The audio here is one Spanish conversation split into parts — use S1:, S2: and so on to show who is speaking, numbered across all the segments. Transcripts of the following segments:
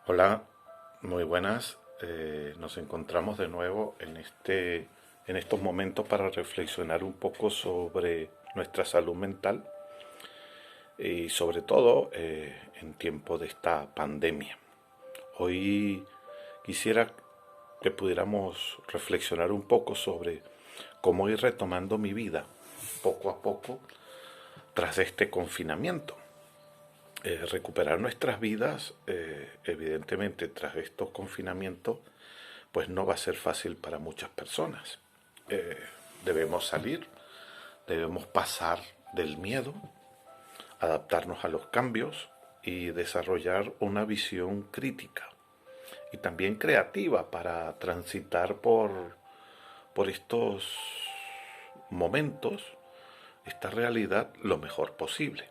S1: Hola, muy buenas. Nos encontramos de nuevo en estos momentos para reflexionar un poco sobre nuestra salud mental y sobre todo en tiempo de esta pandemia. Hoy quisiera que pudiéramos reflexionar un poco sobre cómo ir retomando mi vida poco a poco tras este confinamiento. Recuperar nuestras vidas, evidentemente, tras estos confinamientos, pues no va a ser fácil para muchas personas. Eh, Debemos salir, debemos pasar del miedo, adaptarnos a los cambios y desarrollar una visión crítica y también creativa para transitar por estos momentos, esta realidad, lo mejor posible.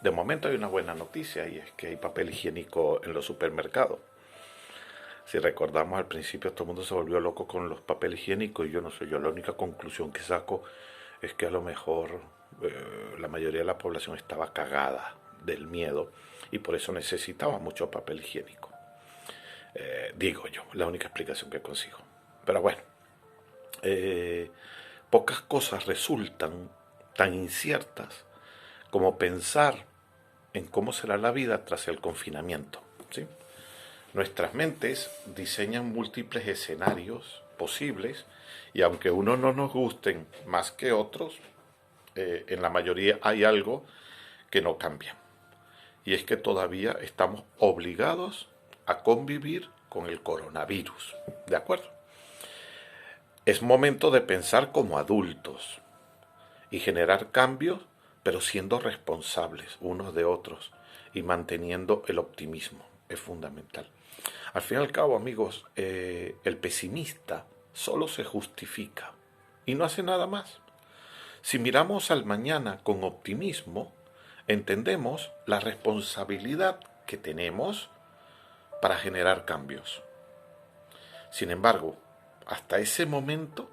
S1: De momento hay una buena noticia y es que hay papel higiénico en los supermercados. Si recordamos al principio todo el mundo se volvió loco con los papel higiénicos y yo no sé, yo la única conclusión que saco es que a lo mejor la mayoría de la población estaba cagada del miedo y por eso necesitaba mucho papel higiénico. Digo yo, la única explicación que consigo. Pero bueno, eh, pocas cosas resultan tan inciertas como pensar en cómo será la vida tras el confinamiento. ¿Sí? Nuestras mentes diseñan múltiples escenarios posibles y aunque unos no nos gusten más que otros, en la mayoría hay algo que no cambia. Y es que todavía estamos obligados a convivir con el coronavirus. ¿De acuerdo? Es momento de pensar como adultos y generar cambios, pero siendo responsables unos de otros y manteniendo el optimismo. Es fundamental. Al fin y al cabo, amigos, el pesimista solo se justifica y no hace nada más. Si miramos al mañana con optimismo, entendemos la responsabilidad que tenemos para generar cambios. Sin embargo, hasta ese momento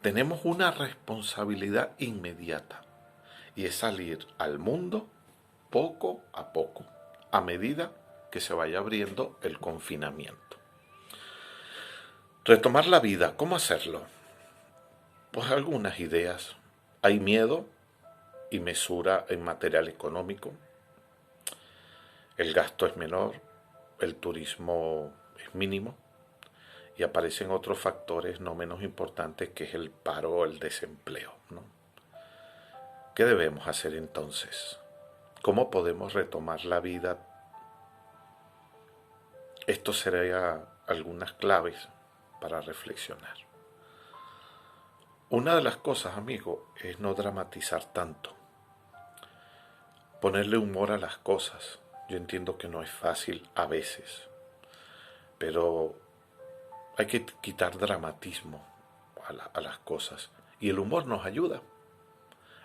S1: tenemos una responsabilidad inmediata y es salir al mundo poco a poco, a medida que se vaya abriendo el confinamiento. Retomar la vida, ¿cómo hacerlo? Pues algunas ideas. Hay miedo y mesura en material económico, el gasto es menor, el turismo es mínimo y aparecen otros factores no menos importantes que es el paro o el desempleo, ¿no? ¿Qué debemos hacer entonces? ¿Cómo podemos retomar la vida? Esto sería algunas claves para reflexionar. Una de las cosas, amigo, es no dramatizar tanto, ponerle humor a las cosas. Yo entiendo que no es fácil a veces, pero hay que quitar dramatismo a las cosas. Y el humor nos ayuda.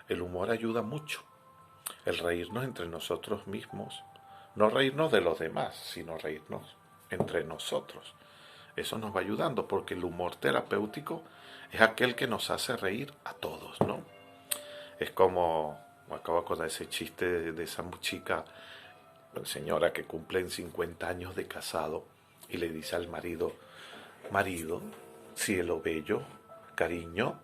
S1: El humor ayuda mucho. El reírnos entre nosotros mismos. No reírnos de los demás, sino reírnos entre nosotros. Eso nos va ayudando porque el humor terapéutico es aquel que nos hace reír a todos, ¿no? Es como, me acabo de acordar ese chiste de esa chica, señora que cumple en 50 años de casado y le dice al marido, marido, cielo bello, cariño,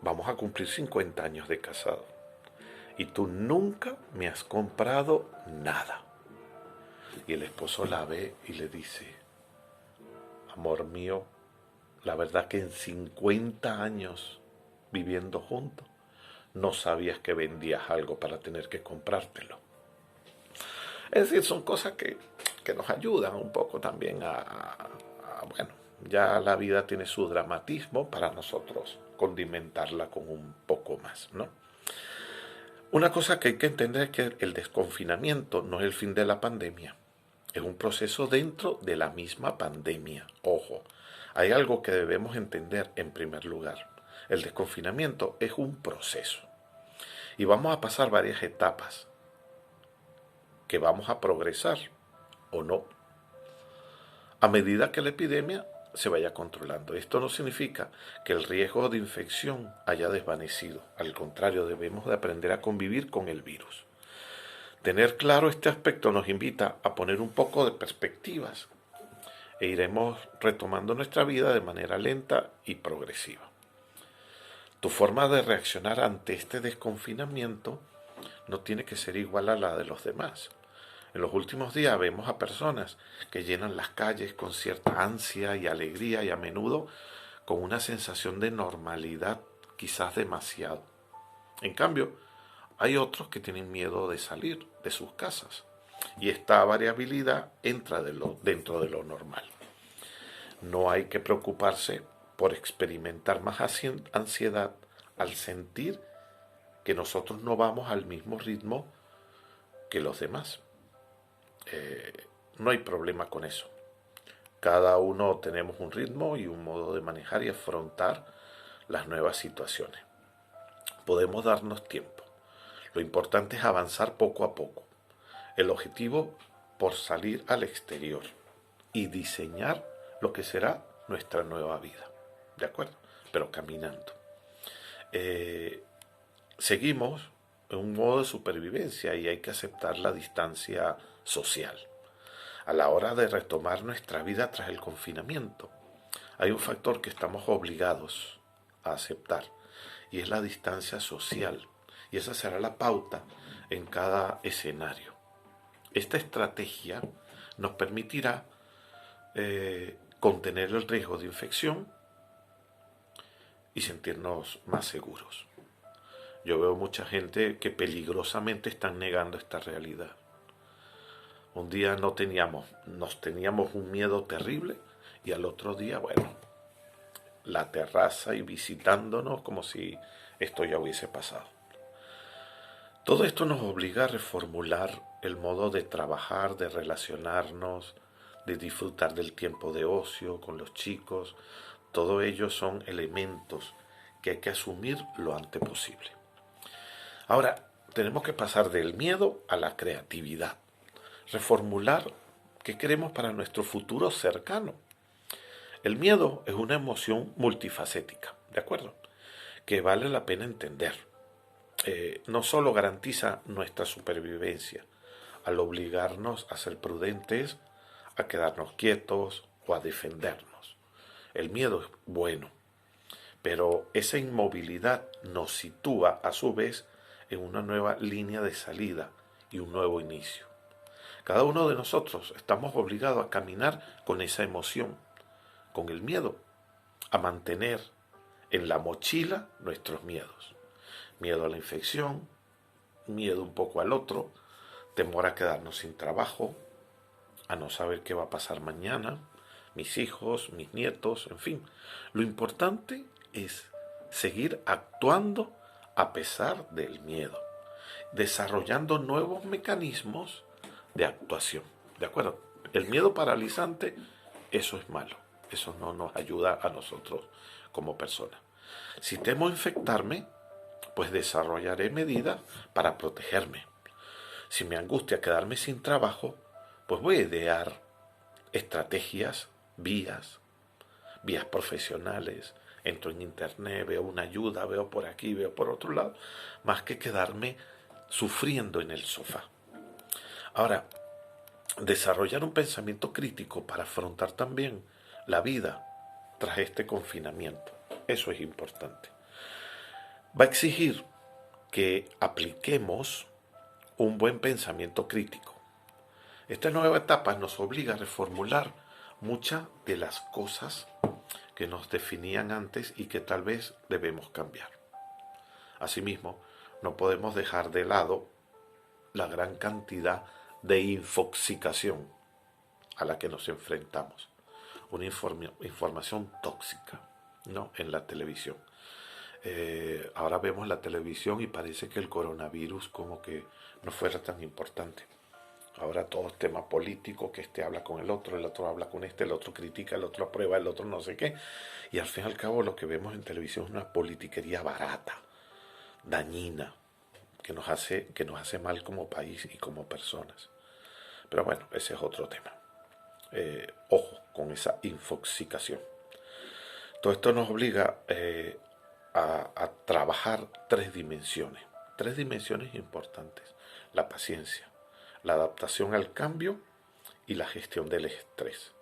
S1: vamos a cumplir 50 años de casado y tú nunca me has comprado nada. Y el esposo la ve y le dice, amor mío, la verdad que en 50 años viviendo juntos no sabías que vendías algo para tener que comprártelo. Es decir, son cosas que nos ayudan un poco también bueno, ya la vida tiene su dramatismo para nosotros condimentarla con un poco más, ¿no? Una cosa que hay que entender es que el desconfinamiento no es el fin de la pandemia, es un proceso dentro de la misma pandemia. Ojo, hay algo que debemos entender en primer lugar. El desconfinamiento es un proceso y vamos a pasar varias etapas que vamos a progresar o no a medida que la epidemia se vaya controlando. Esto no significa que el riesgo de infección haya desvanecido. Al contrario, debemos de aprender a convivir con el virus. Tener claro este aspecto nos invita a poner un poco de perspectivas e iremos retomando nuestra vida de manera lenta y progresiva. Tu forma de reaccionar ante este desconfinamiento no tiene que ser igual a la de los demás. En los últimos días vemos a personas que llenan las calles con cierta ansia y alegría y a menudo con una sensación de normalidad, quizás demasiado. En cambio, hay otros que tienen miedo de salir de sus casas y esta variabilidad entra dentro de lo normal. No hay que preocuparse por experimentar más ansiedad al sentir que nosotros no vamos al mismo ritmo que los demás. No hay problema con eso. Cada uno tenemos un ritmo y un modo de manejar y afrontar las nuevas situaciones. Podemos darnos tiempo. Lo importante es avanzar poco a poco. El objetivo por salir al exterior y diseñar lo que será nuestra nueva vida. ¿De acuerdo? Pero caminando. Seguimos en un modo de supervivencia y hay que aceptar la distancia social. A la hora de retomar nuestra vida tras el confinamiento, hay un factor que estamos obligados a aceptar y es la distancia social. Y esa será la pauta en cada escenario. Esta estrategia nos permitirá contener el riesgo de infección y sentirnos más seguros. Yo veo mucha gente que peligrosamente están negando esta realidad. Un día nos teníamos un miedo terrible y al otro día, bueno, la terraza y visitándonos como si esto ya hubiese pasado. Todo esto nos obliga a reformular el modo de trabajar, de relacionarnos, de disfrutar del tiempo de ocio con los chicos. Todo ello son elementos que hay que asumir lo antes posible. Ahora, tenemos que pasar del miedo a la creatividad. Reformular qué queremos para nuestro futuro cercano. El miedo es una emoción multifacética, ¿de acuerdo? Que vale la pena entender. No solo garantiza nuestra supervivencia al obligarnos a ser prudentes, a quedarnos quietos o a defendernos. El miedo es bueno, pero esa inmovilidad nos sitúa a su vez en una nueva línea de salida y un nuevo inicio. Cada uno de nosotros estamos obligados a caminar con esa emoción, con el miedo, a mantener en la mochila nuestros miedos. Miedo a la infección, miedo un poco al otro, temor a quedarnos sin trabajo, a no saber qué va a pasar mañana, mis hijos, mis nietos, en fin. Lo importante es seguir actuando a pesar del miedo, desarrollando nuevos mecanismos de actuación. ¿De acuerdo? El miedo paralizante, eso es malo. Eso no nos ayuda a nosotros como personas. Si temo infectarme, pues desarrollaré medidas para protegerme. Si me angustia quedarme sin trabajo, pues voy a idear estrategias, vías profesionales. Entro en internet, veo una ayuda, veo por aquí, veo por otro lado, más que quedarme sufriendo en el sofá. Ahora, desarrollar un pensamiento crítico para afrontar también la vida tras este confinamiento. Eso es importante. Va a exigir que apliquemos un buen pensamiento crítico. Esta nueva etapa nos obliga a reformular muchas de las cosas que nos definían antes y que tal vez debemos cambiar. Asimismo, no podemos dejar de lado la gran cantidad de infoxicación a la que nos enfrentamos. Una información tóxica, ¿no? En la televisión. Ahora vemos la televisión y parece que el coronavirus como que no fuera tan importante. Ahora todo es tema político, que este habla con el otro habla con este, el otro critica, el otro aprueba, el otro no sé qué. Y al fin y al cabo lo que vemos en televisión es una politiquería barata, dañina, que nos hace mal como país y como personas. Pero bueno, ese es otro tema. Ojo con esa infoxicación. Todo esto nos obliga a trabajar tres dimensiones importantes. La paciencia, la adaptación al cambio y la gestión del estrés.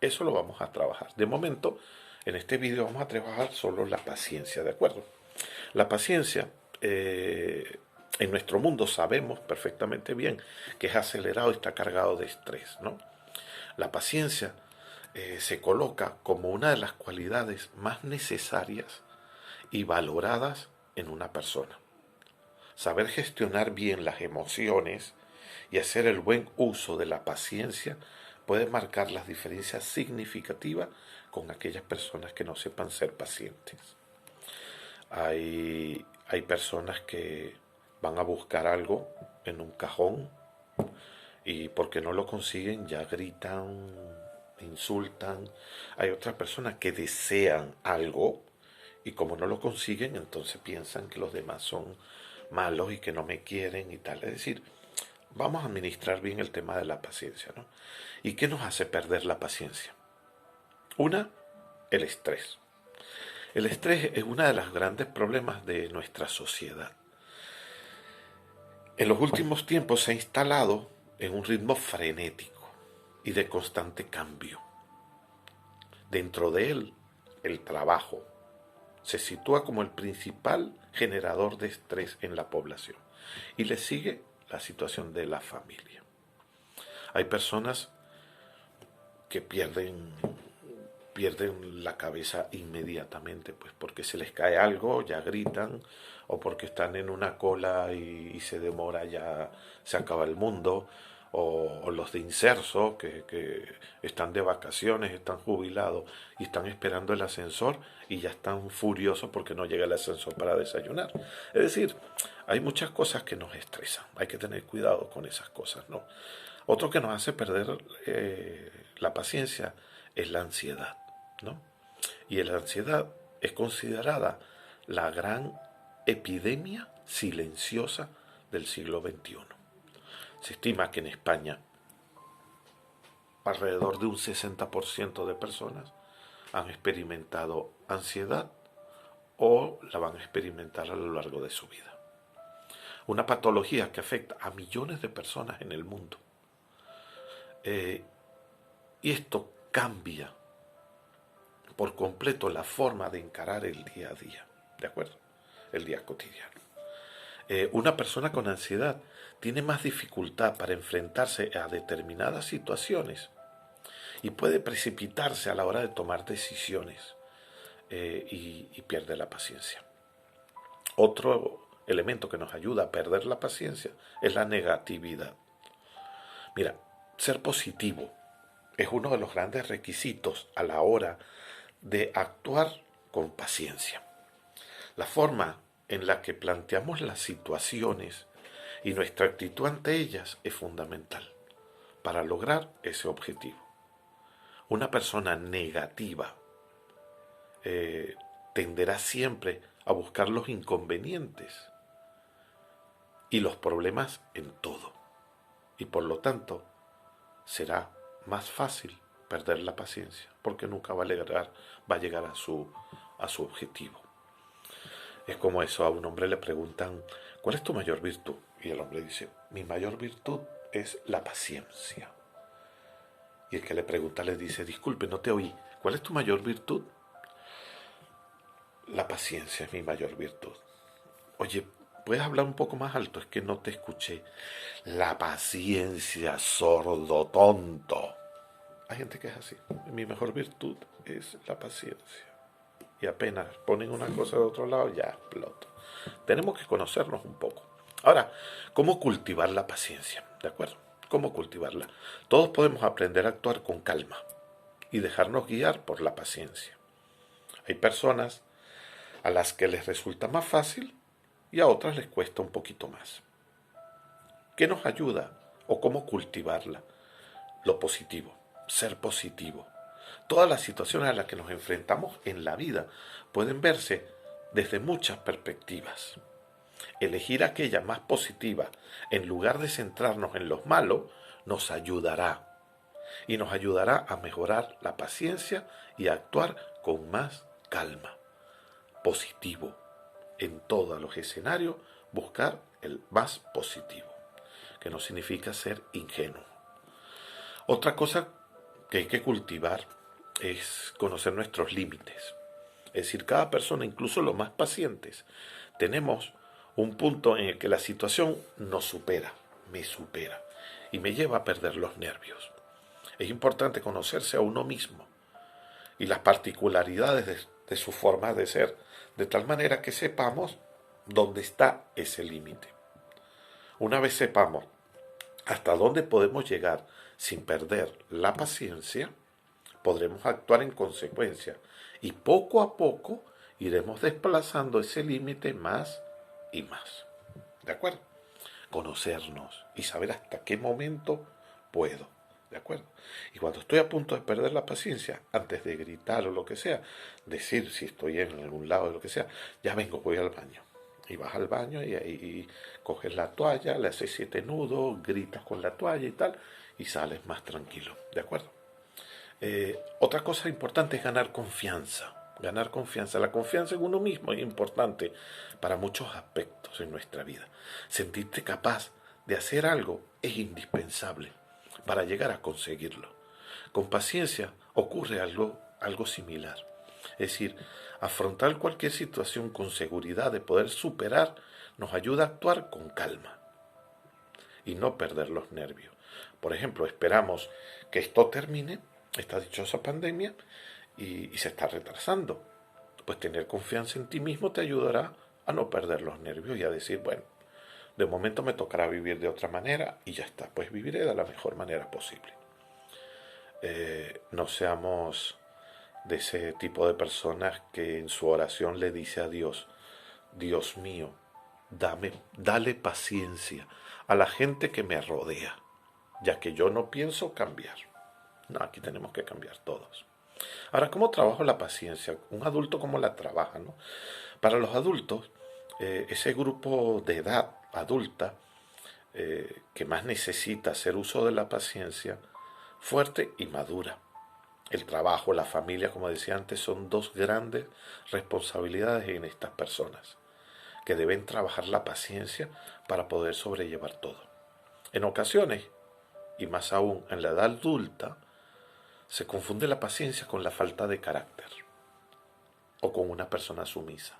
S1: Eso lo vamos a trabajar. De momento, en este vídeo vamos a trabajar solo la paciencia, ¿de acuerdo? La paciencia, en nuestro mundo sabemos perfectamente bien que es acelerado y está cargado de estrés, ¿no? La paciencia se coloca como una de las cualidades más necesarias y valoradas en una persona. Saber gestionar bien las emociones y hacer el buen uso de la paciencia puede marcar las diferencias significativas con aquellas personas que no sepan ser pacientes. Hay personas que van a buscar algo en un cajón y porque no lo consiguen ya gritan, insultan. Hay otras personas que desean algo y como no lo consiguen, entonces piensan que los demás son malos y que no me quieren y tal. Es decir, vamos a administrar bien el tema de la paciencia, ¿no? ¿Y qué nos hace perder la paciencia? Una, el estrés. El estrés es uno de los grandes problemas de nuestra sociedad. En los últimos tiempos se ha instalado en un ritmo frenético y de constante cambio. Dentro de él, el trabajo se sitúa como el principal generador de estrés en la población y le sigue la situación de la familia. Hay personas que pierden la cabeza inmediatamente, pues porque se les cae algo, ya gritan, o porque están en una cola y se demora, ya se acaba el mundo, o los de inserso que están de vacaciones, están jubilados y están esperando el ascensor y ya están furiosos porque no llega el ascensor para desayunar. Es decir, hay muchas cosas que nos estresan, hay que tener cuidado con esas cosas, ¿no? Otro que nos hace perder la paciencia es la ansiedad, ¿no? Y la ansiedad es considerada la gran epidemia silenciosa del siglo XXI. Se estima que en España alrededor de un 60% de personas han experimentado ansiedad o la van a experimentar a lo largo de su vida. Una patología que afecta a millones de personas en el mundo. Y esto cambia por completo la forma de encarar el día a día, ¿de acuerdo? El día cotidiano. Una persona con ansiedad tiene más dificultad para enfrentarse a determinadas situaciones y puede precipitarse a la hora de tomar decisiones y pierde la paciencia. Otro elemento que nos ayuda a perder la paciencia es la negatividad. Mira, ser positivo es uno de los grandes requisitos a la hora de actuar con paciencia. La forma en la que planteamos las situaciones y nuestra actitud ante ellas es fundamental para lograr ese objetivo. Una persona negativa tenderá siempre a buscar los inconvenientes y los problemas en todo. Y por lo tanto, será más fácil perder la paciencia porque nunca va a llegar a su objetivo. Es como eso, a un hombre le preguntan, ¿cuál es tu mayor virtud? Y el hombre dice, mi mayor virtud es la paciencia. Y el que le pregunta le dice, disculpe, no te oí, ¿cuál es tu mayor virtud? La paciencia es mi mayor virtud. Oye, ¿puedes hablar un poco más alto? Es que no te escuché. La paciencia, sordo, tonto. Hay gente que es así. Mi mejor virtud es la paciencia. Y apenas ponen una cosa de otro lado, ya explota. Tenemos que conocernos un poco. Ahora, ¿cómo cultivar la paciencia? ¿De acuerdo? ¿Cómo cultivarla? Todos podemos aprender a actuar con calma y dejarnos guiar por la paciencia. Hay personas a las que les resulta más fácil y a otras les cuesta un poquito más. ¿Qué nos ayuda o cómo cultivarla? Lo positivo, ser positivo. Todas las situaciones a las que nos enfrentamos en la vida pueden verse desde muchas perspectivas. Elegir aquella más positiva en lugar de centrarnos en los malos nos ayudará y nos ayudará a mejorar la paciencia y a actuar con más calma. Positivo. En todos los escenarios buscar el más positivo. que no significa ser ingenuo. Otra cosa que hay que cultivar es conocer nuestros límites. Es decir, cada persona, incluso los más pacientes, tenemos un punto en el que la situación nos supera, me supera y me lleva a perder los nervios. Es importante conocerse a uno mismo y las particularidades de su forma de ser, de tal manera que sepamos dónde está ese límite. Una vez sepamos hasta dónde podemos llegar sin perder la paciencia, podremos actuar en consecuencia y poco a poco iremos desplazando ese límite más y más. ¿De acuerdo? Conocernos y saber hasta qué momento puedo. ¿De acuerdo? Y cuando estoy a punto de perder la paciencia, antes de gritar o lo que sea, decir si estoy en algún lado o lo que sea, ya vengo, voy al baño. Y vas al baño y ahí coges la toalla, le haces 7 nudos, gritas con la toalla y tal, y sales más tranquilo. ¿De acuerdo? Otra cosa importante es ganar confianza. Ganar confianza. La confianza en uno mismo es importante para muchos aspectos en nuestra vida. Sentirte capaz de hacer algo es indispensable para llegar a conseguirlo. Con paciencia ocurre algo similar. Es decir, afrontar cualquier situación con seguridad de poder superar nos ayuda a actuar con calma y no perder los nervios. Por ejemplo, esperamos que esto termine, esta dichosa pandemia, y se está retrasando. Pues tener confianza en ti mismo te ayudará a no perder los nervios y a decir, bueno, de momento me tocará vivir de otra manera y ya está, pues viviré de la mejor manera posible. No seamos de ese tipo de personas que en su oración le dice a Dios, Dios mío, dale paciencia a la gente que me rodea, ya que yo no pienso cambiar. No, aquí tenemos que cambiar todos. Ahora, ¿cómo trabajo la paciencia? Un adulto, ¿cómo la trabaja, no? Para los adultos, ese grupo de edad adulta que más necesita hacer uso de la paciencia fuerte y madura. El trabajo, la familia, como decía antes, son dos grandes responsabilidades en estas personas, que deben trabajar la paciencia para poder sobrellevar todo. En ocasiones, y más aún en la edad adulta, se confunde la paciencia con la falta de carácter o con una persona sumisa.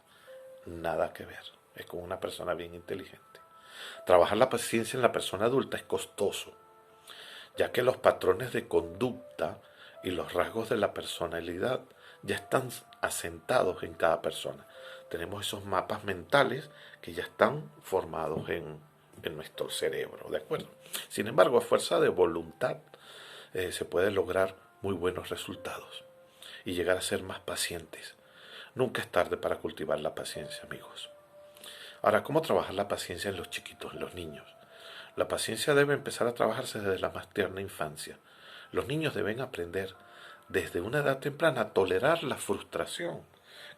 S1: Nada que ver, es con una persona bien inteligente. Trabajar la paciencia en la persona adulta es costoso, ya que los patrones de conducta y los rasgos de la personalidad ya están asentados en cada persona. Tenemos esos mapas mentales que ya están formados en nuestro cerebro, ¿de acuerdo? Sin embargo, a fuerza de voluntad se puede lograr muy buenos resultados y llegar a ser más pacientes. Nunca es tarde para cultivar la paciencia, amigos. Ahora, ¿cómo trabajar la paciencia en los chiquitos, en los niños? La paciencia debe empezar a trabajarse desde la más tierna infancia. Los niños deben aprender desde una edad temprana a tolerar la frustración,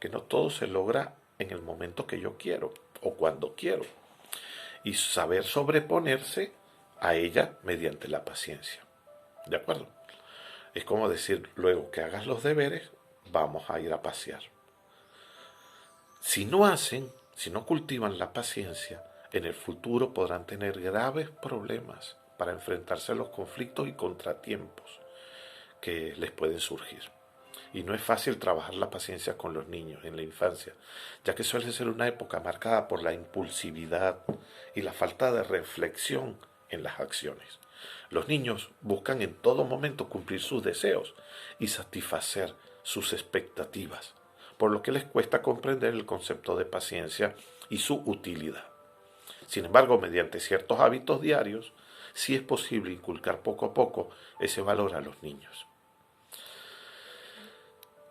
S1: que no todo se logra en el momento que yo quiero o cuando quiero, y saber sobreponerse a ella mediante la paciencia. ¿De acuerdo? Es como decir, luego que hagas los deberes, vamos a ir a pasear. Si no cultivan la paciencia, en el futuro podrán tener graves problemas para enfrentarse a los conflictos y contratiempos que les pueden surgir. Y no es fácil trabajar la paciencia con los niños en la infancia, ya que suele ser una época marcada por la impulsividad y la falta de reflexión en las acciones. Los niños buscan en todo momento cumplir sus deseos y satisfacer sus expectativas, por lo que les cuesta comprender el concepto de paciencia y su utilidad. Sin embargo, mediante ciertos hábitos diarios, sí es posible inculcar poco a poco ese valor a los niños.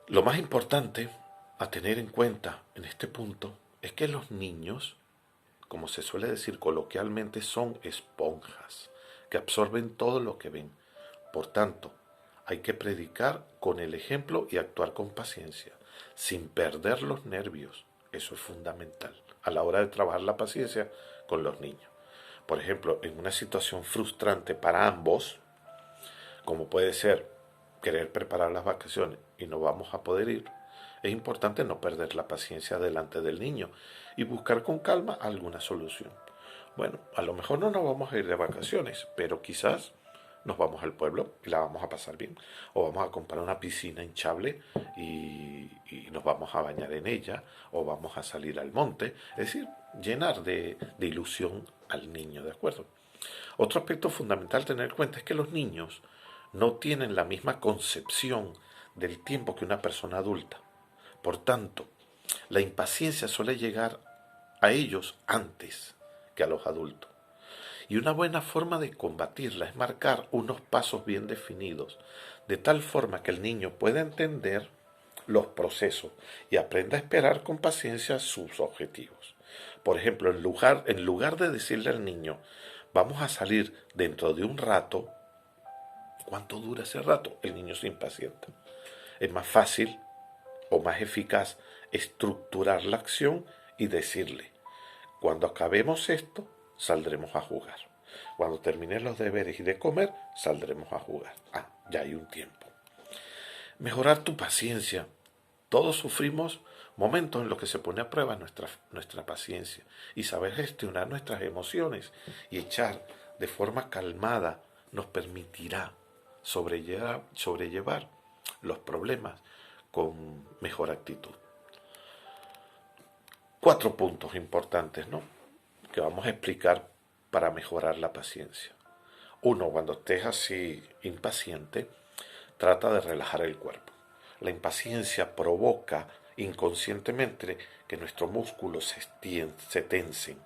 S1: Lo más importante a tener en cuenta en este punto es que los niños, como se suele decir coloquialmente, son esponjas que absorben todo lo que ven. Por tanto, hay que predicar con el ejemplo y actuar con paciencia, sin perder los nervios. Eso es fundamental a la hora de trabajar la paciencia con los niños. Por ejemplo, en una situación frustrante para ambos, como puede ser querer preparar las vacaciones y no vamos a poder ir, es importante no perder la paciencia delante del niño y buscar con calma alguna solución. Bueno, a lo mejor no nos vamos a ir de vacaciones, pero quizás nos vamos al pueblo y la vamos a pasar bien. O vamos a comprar una piscina hinchable y nos vamos a bañar en ella. O vamos a salir al monte. Es decir, llenar de ilusión al niño, ¿de acuerdo? Otro aspecto fundamental a tener en cuenta es que los niños no tienen la misma concepción del tiempo que una persona adulta. Por tanto, la impaciencia suele llegar a ellos antes que a los adultos. Y una buena forma de combatirla es marcar unos pasos bien definidos, de tal forma que el niño pueda entender los procesos y aprenda a esperar con paciencia sus objetivos. Por ejemplo, en lugar de decirle al niño, vamos a salir dentro de un rato, ¿cuánto dura ese rato? El niño se impacienta. Es más fácil o más eficaz estructurar la acción y decirle, cuando acabemos esto, saldremos a jugar. Cuando terminen los deberes y de comer, saldremos a jugar. Ah, ya hay un tiempo. Mejorar tu paciencia. Todos sufrimos momentos en los que se pone a prueba nuestra paciencia y saber gestionar nuestras emociones y echar de forma calmada nos permitirá sobrellevar los problemas con mejor actitud. 4 puntos importantes, ¿no? Que vamos a explicar para mejorar la paciencia. Uno, cuando estés así impaciente, trata de relajar el cuerpo. La impaciencia provoca inconscientemente que nuestros músculos se tensen.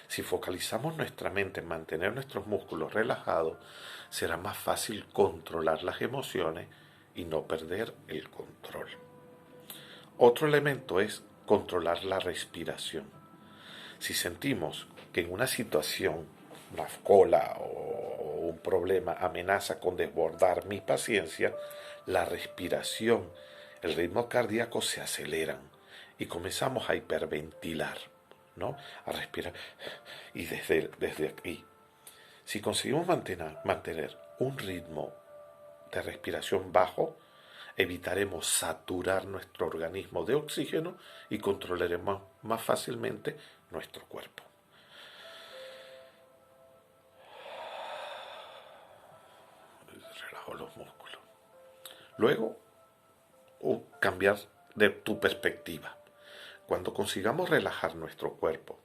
S1: Si focalizamos nuestra mente en mantener nuestros músculos relajados, será más fácil controlar las emociones y no perder el control. Otro elemento es controlar la respiración. Si sentimos que en una situación, una cola o un problema amenaza con desbordar mi paciencia, la respiración, el ritmo cardíaco se aceleran y comenzamos a hiperventilar, ¿no? A respirar. Y desde aquí, si conseguimos mantener un ritmo de respiración bajo, evitaremos saturar nuestro organismo de oxígeno y controlaremos más fácilmente nuestro cuerpo. Relajo los músculos. Luego, cambiar de tu perspectiva. Cuando consigamos relajar nuestro cuerpo,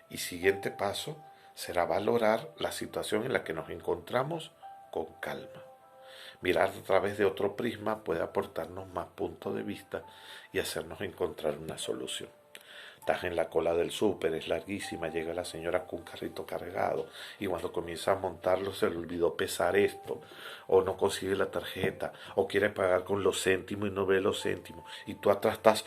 S1: y siguiente paso será valorar la situación en la que nos encontramos con calma. Mirar a través de otro prisma puede aportarnos más puntos de vista y hacernos encontrar una solución. Estás en la cola del súper, es larguísima, llega la señora con un carrito cargado y cuando comienza a montarlo se le olvidó pesar esto, o no consigue la tarjeta, o quiere pagar con los céntimos y no ve los céntimos, y tú atrás estás